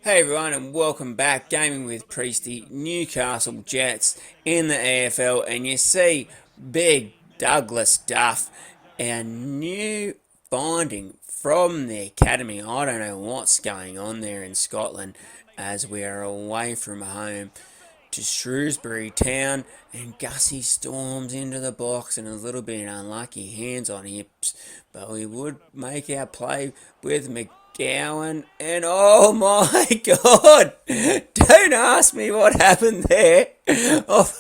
Hey everyone and welcome back, Gaming with Priesty, Newcastle Jets in the EFL, and you see Big Douglas Duff, our new finding from the academy. I don't know what's going on there in Scotland as we are away from home to Shrewsbury Town, and Gussie storms into the box and a little bit unlucky, hands on hips, but we would make our play with McGowan, and oh my god, don't ask me what happened there. Oh,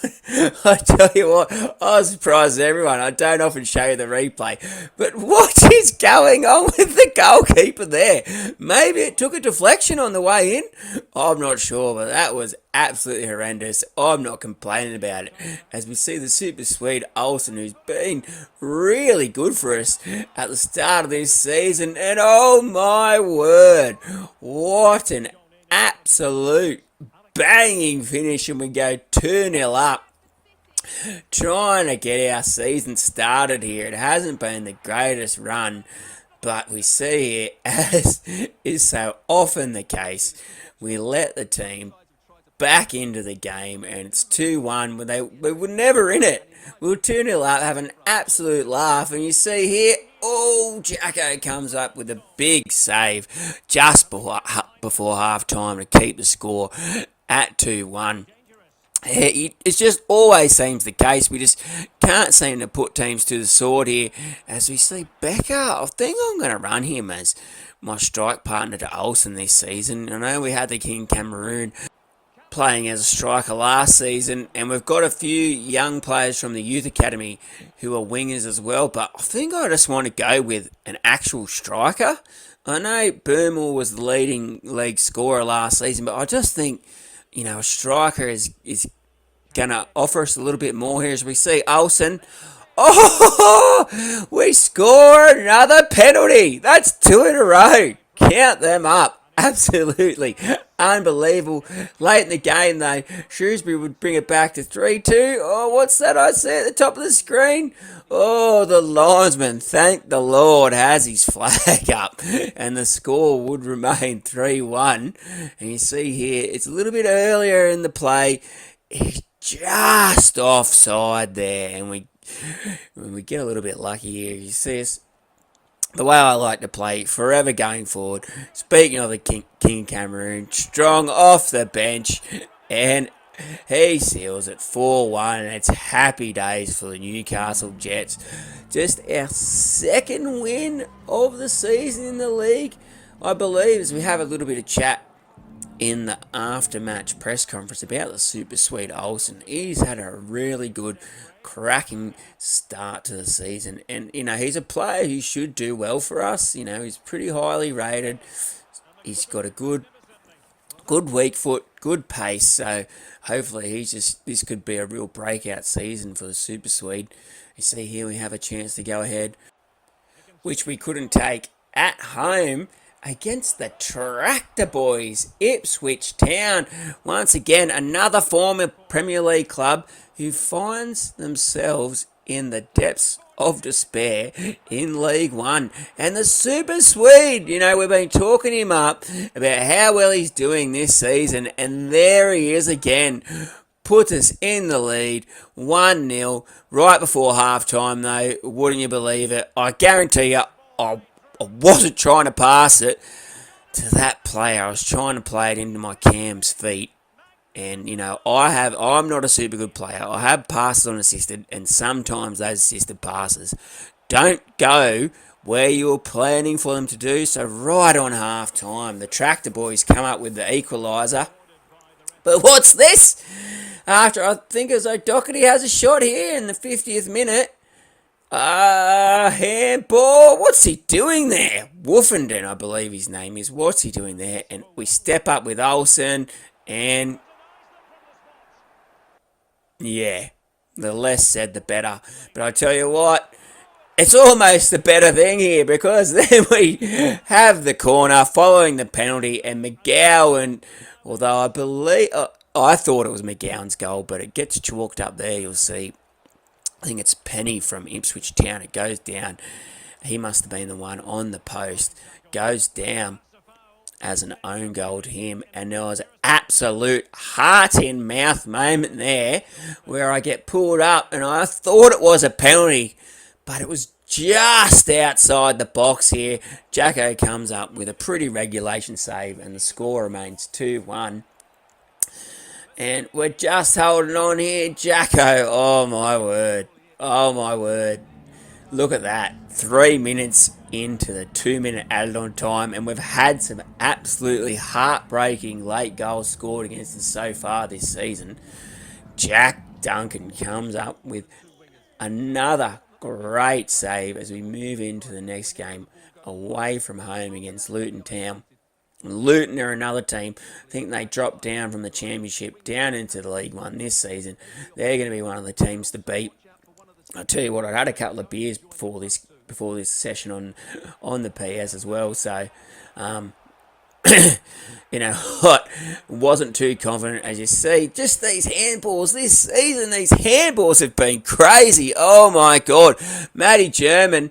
I tell you what, I was surprised at everyone. I don't often show you the replay, but what is going on with the goalkeeper there? Maybe it took a deflection on the way in. I'm not sure, but that was absolutely horrendous. I'm not complaining about it. As we see the super sweet Olsen, who's been really good for us at the start of this season, and oh my word, what an absolute banging finish, and we go 2-0 up. Trying to get our season started here. It hasn't been the greatest run, but we see here, as is so often the case, we let the team back into the game, and it's 2-1 when we were never in it. We were 2-0 up, have an absolute laugh, and you see here, oh, Jacko comes up with a big save just before half time to keep the score at 2-1. It just always seems the case. We just can't seem to put teams to the sword here. As we see Becker, I think I'm going to run him as my strike partner to Olsen this season. I know we had the King Cameroon playing as a striker last season, and we've got a few young players from the youth academy who are wingers as well, but I think I just want to go with an actual striker. I know Burmore was the leading league scorer last season, but I just think, a striker is going to offer us a little bit more here as we see Olsen. Oh, we scored another penalty. That's 2 in a row. Count them up. Absolutely unbelievable. Late in the game, though, Shrewsbury would bring it back to 3-2. Oh, what's that I see at the top of the screen? Oh, the linesman, thank the Lord, has his flag up, and the score would remain 3-1. And you see here, it's a little bit earlier in the play. It's just offside there, and we get a little bit lucky here. You see us, the way I like to play, forever going forward. Speaking of the King Cameroon, strong off the bench, and he seals it 4-1, and it's happy days for the Newcastle Jets. Just our second win of the season in the league, I believe, as we have a little bit of chat in the after-match press conference about the super sweet Olsen. He's had a really good, cracking start to the season, and he's a player who should do well for us. He's pretty highly rated. He's got a good weak foot, good pace, so hopefully this could be a real breakout season for the super Swede. You see here we have a chance to go ahead, which we couldn't take at home against the Tractor Boys, Ipswich Town. Once again, another former Premier League club who finds themselves in the depths of despair in League One. And the Super Swede, we've been talking him up about how well he's doing this season, and there he is again. Puts us in the lead, 1-0, right before half-time though, wouldn't you believe it? I guarantee you, I wasn't trying to pass it to that player. I was trying to play it into my Cam's feet. And, I'm not a super good player. I have passes unassisted, and sometimes those assisted passes don't go where you were planning for them to do. So right on half time, the Tractor Boys come up with the equaliser. But what's this? After I think as though Doherty has a shot here in the 50th minute. Handball. What's he doing there? Woofenden, I believe his name is. What's he doing there? And we step up with Olsen, and yeah, the less said, the better. But I tell you what, it's almost the better thing here, because then we have the corner following the penalty, and McGowan, although I believe, I thought it was McGowan's goal, but it gets chalked up there, you'll see. I think it's Penny from Ipswich Town. It goes down. He must have been the one on the post. Goes down. as an own goal to him, and there was an absolute heart-in-mouth moment there where I get pulled up and I thought it was a penalty, but it was just outside the box here. Jacko comes up with a pretty regulation save and the score remains 2-1. And we're just holding on here. Jacko, oh my word. Oh my word. Look at that. 3 minutes into the 2-minute added on time, and we've had some absolutely heartbreaking late goals scored against us so far this season. Jack Duncan comes up with another great save as we move into the next game away from home against Luton Town. Luton are another team. I think they dropped down from the Championship down into the League One this season. They're going to be one of the teams to beat. I tell you what, I'd had a couple of beers before this session on the PS as well. So, what? Wasn't too confident, as you see. Just these handballs this season. These handballs have been crazy. Oh my God, Matty German.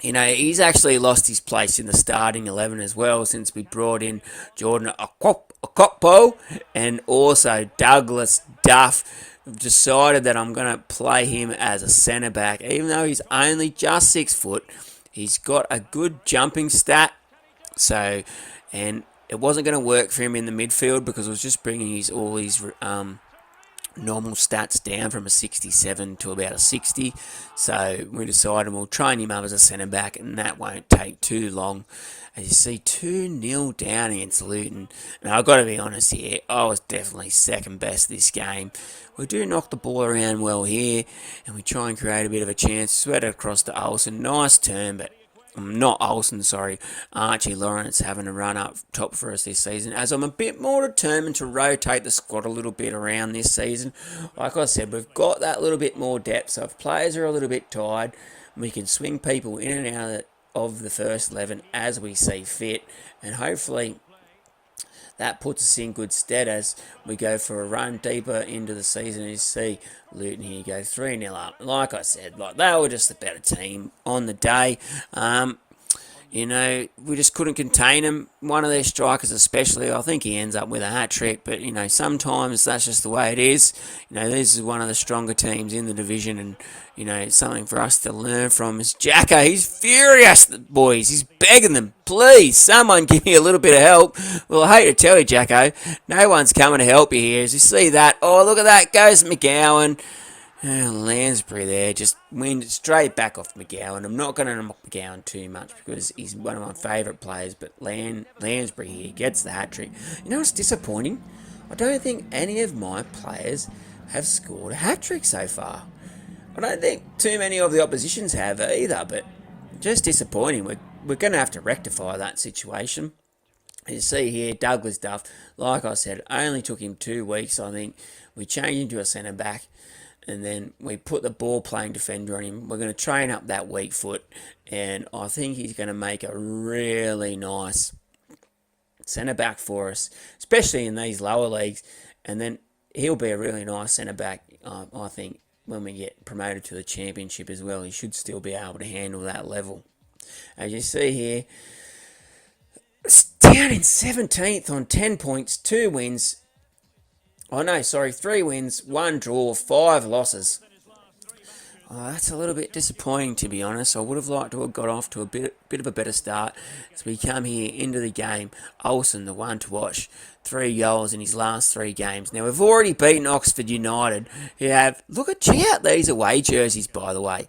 He's actually lost his place in the starting 11 as well since we brought in Jordan Okokpo and also Douglas Duff. I've decided that I'm going to play him as a centre-back. Even though he's only just 6 foot, he's got a good jumping stat. So, and it wasn't going to work for him in the midfield because I was just bringing all his normal stats down from a 67 to about a 60. So we decided we'll train him up as a centre back, and that won't take too long. As you see, 2-0 down against Luton. And I've got to be honest here, I was definitely second best this game. We do knock the ball around well here, and we try and create a bit of a chance. Sweat it across to Olsen. Nice turn, but not Olsen, sorry, Archie Lawrence having a run up top for us this season, as I'm a bit more determined to rotate the squad a little bit around this season. Like I said, we've got that little bit more depth, so if players are a little bit tired, we can swing people in and out of the first 11 as we see fit, and hopefully that puts us in good stead as we go for a run deeper into the season. You see Luton here go 3-0 up. Like I said, they were just a better team on the day. We just couldn't contain them. One of their strikers especially, I think he ends up with a hat-trick, but, sometimes that's just the way it is. This is one of the stronger teams in the division, and, it's something for us to learn from. Is Jacko, he's furious, boys. He's begging them, please, someone give me a little bit of help. Well, I hate to tell you, Jacko, no one's coming to help you here. As you see that, oh, look at that, goes McGowan. Lansbury there just went straight back off McGowan. I'm not going to knock McGowan too much because he's one of my favourite players, but Lansbury here gets the hat-trick. It's disappointing. I don't think any of my players have scored a hat-trick so far. I don't think too many of the oppositions have either, but just disappointing. We're going to have to rectify that situation. You see here, Douglas Duff, like I said, only took him 2 weeks, I think. We changed him to a centre-back. And then we put the ball-playing defender on him. We're going to train up that weak foot. And I think he's going to make a really nice centre-back for us, especially in these lower leagues. And then he'll be a really nice centre-back, I think, when we get promoted to the Championship as well. He should still be able to handle that level. As you see here, it's down in 17th on 10 points, 2 wins. 3 wins, 1 draw, 5 losses. That's a little bit disappointing, to be honest. I would have liked to have got off to a bit of a better start as we come here into the game. Olsen, the one to watch, 3 goals in his last 3 games. Now, we've already beaten Oxford United. Check out these away jerseys, by the way.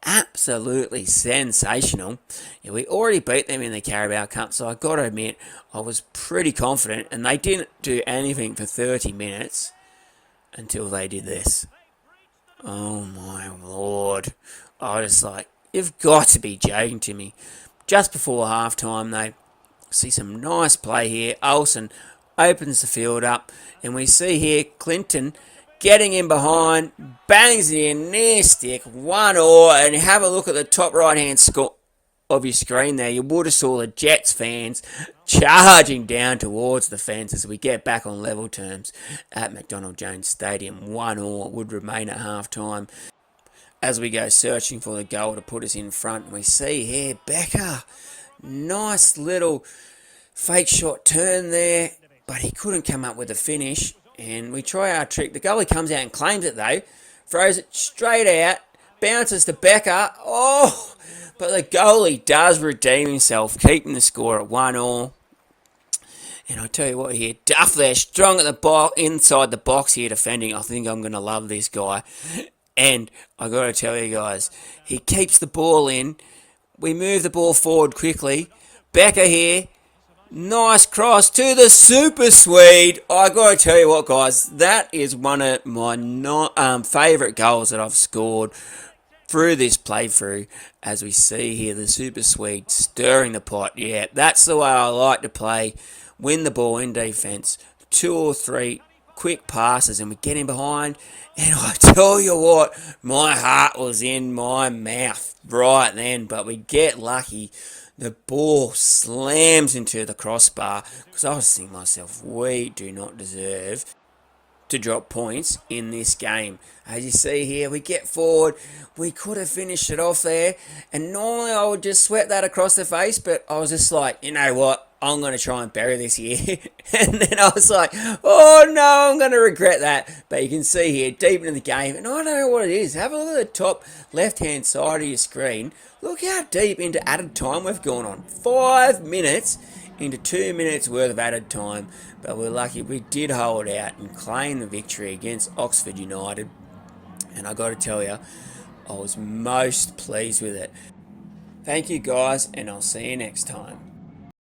Absolutely sensational. We already beat them in the Carabao Cup, so I've got to admit, I was pretty confident, and they didn't do anything for 30 minutes until they did this. Oh my lord. I was like, you've got to be joking to me. Just before half-time, they see some nice play here. Olsen opens the field up, and we see here Clinton getting in behind, bangs it in, near stick, 1-1, and have a look at the top right-hand score of your screen there. You would have saw the Jets fans charging down towards the fence as we get back on level terms at McDonald Jones Stadium. 1-1 would remain at half-time as we go searching for the goal to put us in front. And we see here Becker Nice little fake shot turn there, but he couldn't come up with a finish. And we try our trick. The goalie comes out and claims it though, throws it straight out, bounces to Becker. Oh, but the goalie does redeem himself, keeping the score at 1-1. And I tell you what here, Duff there, strong at the inside the box here defending. I think I'm going to love this guy. And I got to tell you guys, he keeps the ball in. We move the ball forward quickly. Becker here, nice cross to the Super Swede. I got to tell you what, guys, that is one of my favourite goals that I've scored through this playthrough. As we see here, the Super Swede stirring the pot. Yeah, that's the way I like to play. Win the ball in defence, 2 or 3 quick passes, and we get in behind. And I tell you what, my heart was in my mouth right then, but we get lucky. The ball slams into the crossbar, because I was thinking to myself, we do not deserve to drop points in this game. As you see here, we get forward. We could have finished it off there, and normally I would just sweep that across the face, but I was just like, you know what, I'm going to try and bury this here. And then I was like, oh no, I'm going to regret that. But you can see here, deep into the game, and I don't know what it is. Have a look at the top left-hand side of your screen. Look how deep into added time we've gone on. 5 minutes into 2 minutes worth of added time. But we're lucky we did hold out and claim the victory against Oxford United. And I got to tell you, I was most pleased with it. Thank you guys, and I'll see you next time.